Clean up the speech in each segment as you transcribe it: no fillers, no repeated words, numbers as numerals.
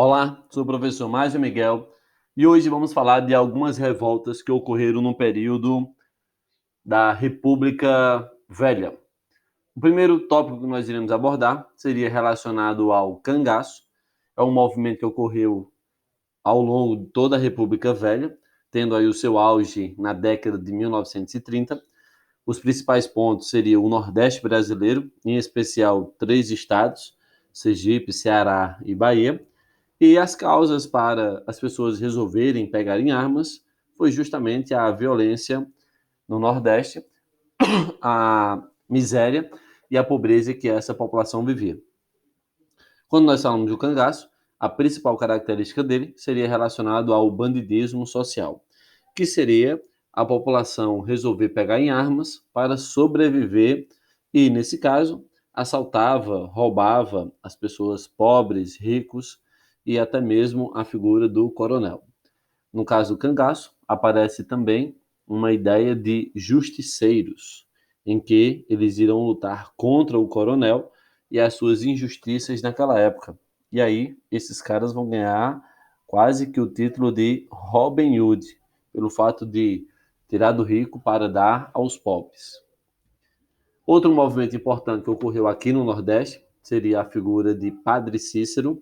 Olá, sou o professor Márcio Miguel e hoje vamos falar de algumas revoltas que ocorreram no período da República Velha. O primeiro tópico que nós iremos abordar seria relacionado ao cangaço. É um movimento que ocorreu ao longo de toda a República Velha, tendo aí o seu auge na década de 1930. Os principais pontos seriam o Nordeste brasileiro, em especial três estados, Sergipe, Ceará e Bahia. E as causas para as pessoas resolverem pegarem armas foi justamente a violência no Nordeste, a miséria e a pobreza que essa população vivia. Quando nós falamos do cangaço, a principal característica dele seria relacionado ao bandidismo social, que seria a população resolver pegar em armas para sobreviver e, nesse caso, assaltava, roubava as pessoas pobres, ricos e até mesmo a figura do coronel. No caso do cangaço, aparece também uma ideia de justiceiros, em que eles irão lutar contra o coronel e as suas injustiças naquela época. E aí, esses caras vão ganhar quase que o título de Robin Hood, pelo fato de tirar do rico para dar aos pobres. Outro movimento importante que ocorreu aqui no Nordeste seria a figura de Padre Cícero.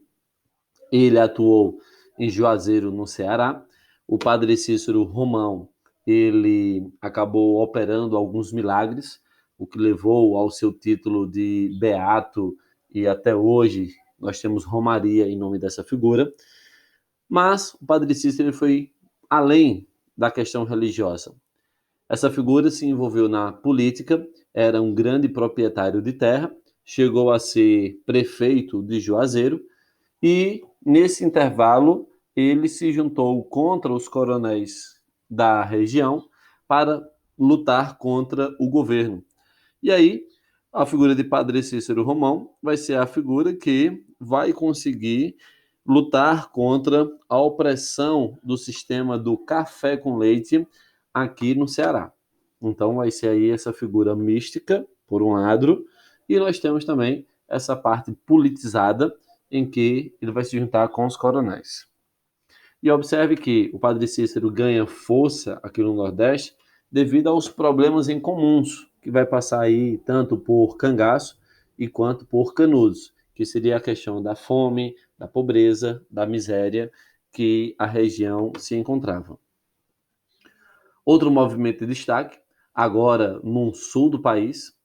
Ele atuou em Juazeiro, no Ceará. O Padre Cícero Romão, ele acabou operando alguns milagres, o que levou ao seu título de beato, e até hoje nós temos romaria em nome dessa figura. Mas o Padre Cícero foi além da questão religiosa. Essa figura se envolveu na política, era um grande proprietário de terra, chegou a ser prefeito de Juazeiro e, nesse intervalo, ele se juntou contra os coronéis da região para lutar contra o governo. E aí, a figura de Padre Cícero Romão vai ser a figura que vai conseguir lutar contra a opressão do sistema do café com leite aqui no Ceará. Então vai ser aí essa figura mística, por um lado, e nós temos também essa parte politizada, em que ele vai se juntar com os coronéis. E observe que o Padre Cícero ganha força aqui no Nordeste devido aos problemas em comuns, que vai passar aí tanto por cangaço e quanto por canudos, que seria a questão da fome, da pobreza, da miséria que a região se encontrava. Outro movimento de destaque, agora no sul do país,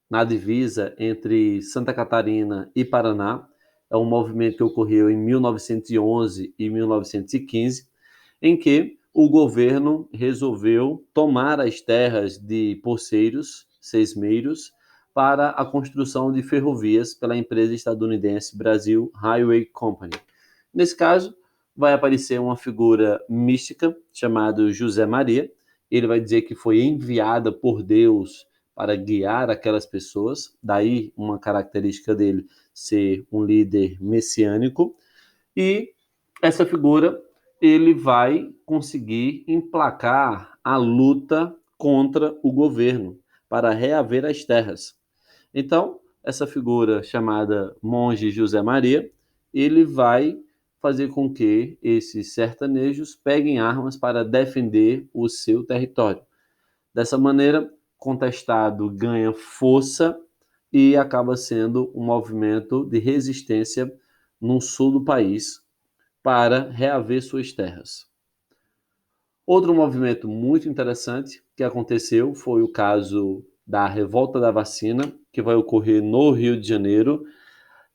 na divisa entre Santa Catarina e Paraná. É um movimento que ocorreu em 1911 e 1915, em que o governo resolveu tomar as terras de poceiros, sesmeiros, para a construção de ferrovias pela empresa estadunidense Brasil Highway Company. Nesse caso, vai aparecer uma figura mística chamada José Maria. Ele vai dizer que foi enviada por Deus para guiar aquelas pessoas, daí uma característica dele ser um líder messiânico, e essa figura ele vai conseguir emplacar a luta contra o governo para reaver as terras. Então, essa figura chamada Monge José Maria, ele vai fazer com que esses sertanejos peguem armas para defender o seu território. Dessa maneira, contestado ganha força e acaba sendo um movimento de resistência no sul do país para reaver suas terras. Outro movimento muito interessante que aconteceu foi o caso da Revolta da Vacina, que vai ocorrer no Rio de Janeiro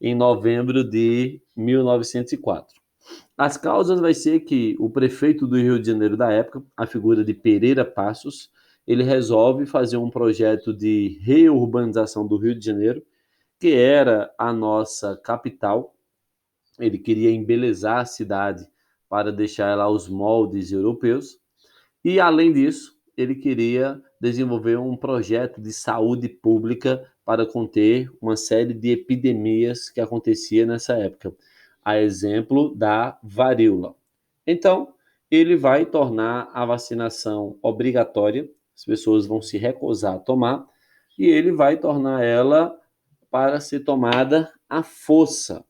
em novembro de 1904. As causas vai ser que o prefeito do Rio de Janeiro da época, a figura de Pereira Passos, ele resolve fazer um projeto de reurbanização do Rio de Janeiro, que era a nossa capital. Ele queria embelezar a cidade para deixar ela aos moldes europeus. E, além disso, ele queria desenvolver um projeto de saúde pública para conter uma série de epidemias que acontecia nessa época, a exemplo da varíola. Então, ele vai tornar a vacinação obrigatória, as pessoas vão se recusar a tomar, e ele vai tornar ela para ser tomada à força.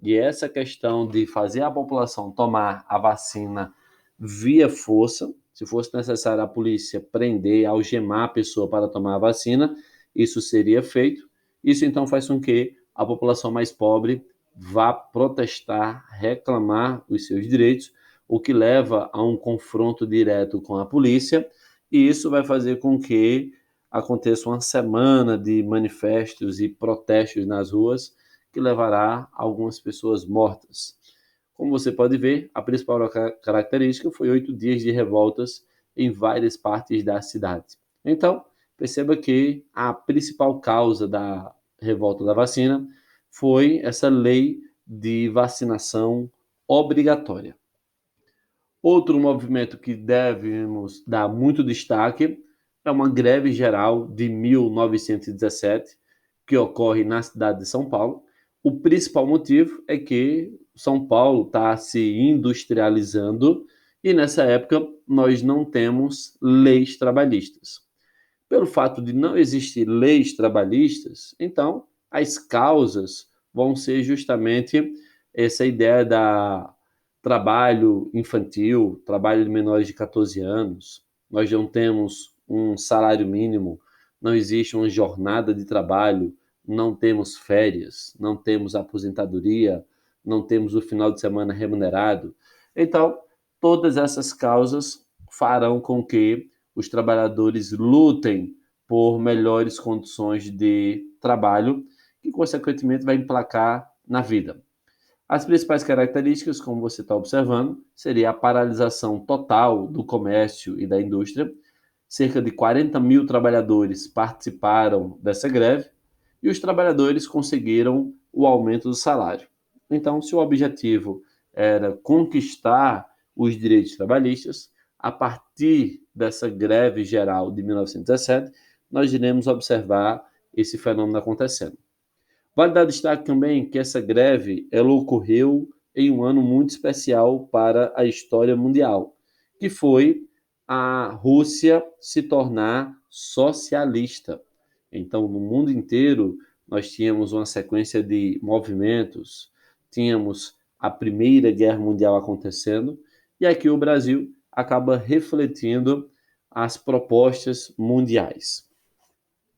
E essa questão de fazer a população tomar a vacina via força, se fosse necessário a polícia prender, algemar a pessoa para tomar a vacina, isso seria feito. Isso então faz com que a população mais pobre vá protestar, reclamar os seus direitos, o que leva a um confronto direto com a polícia, e isso vai fazer com que aconteça uma semana de manifestos e protestos nas ruas, que levará a algumas pessoas mortas. Como você pode ver, a principal característica foi 8 dias de revoltas em várias partes da cidade. Então, perceba que a principal causa da revolta da vacina foi essa lei de vacinação obrigatória. Outro movimento que devemos dar muito destaque é uma greve geral de 1917, que ocorre na cidade de São Paulo. O principal motivo é que São Paulo está se industrializando e nessa época nós não temos leis trabalhistas. Pelo fato de não existir leis trabalhistas, então as causas vão ser justamente essa ideia da trabalho infantil, trabalho de menores de 14 anos. Nós não temos um salário mínimo, não existe uma jornada de trabalho, não temos férias, não temos aposentadoria, não temos o final de semana remunerado. Então, todas essas causas farão com que os trabalhadores lutem por melhores condições de trabalho, que consequentemente vai emplacar na vida. As principais características, como você está observando, seria a paralisação total do comércio e da indústria. Cerca de 40 mil trabalhadores participaram dessa greve e os trabalhadores conseguiram o aumento do salário. Então, se o objetivo era conquistar os direitos trabalhistas, a partir dessa greve geral de 1917, nós iremos observar esse fenômeno acontecendo. Vale dar destaque também que essa greve ela ocorreu em um ano muito especial para a história mundial, que foi a Rússia se tornar socialista. Então, no mundo inteiro, nós tínhamos uma sequência de movimentos, tínhamos a Primeira Guerra Mundial acontecendo, e aqui o Brasil acaba refletindo as propostas mundiais.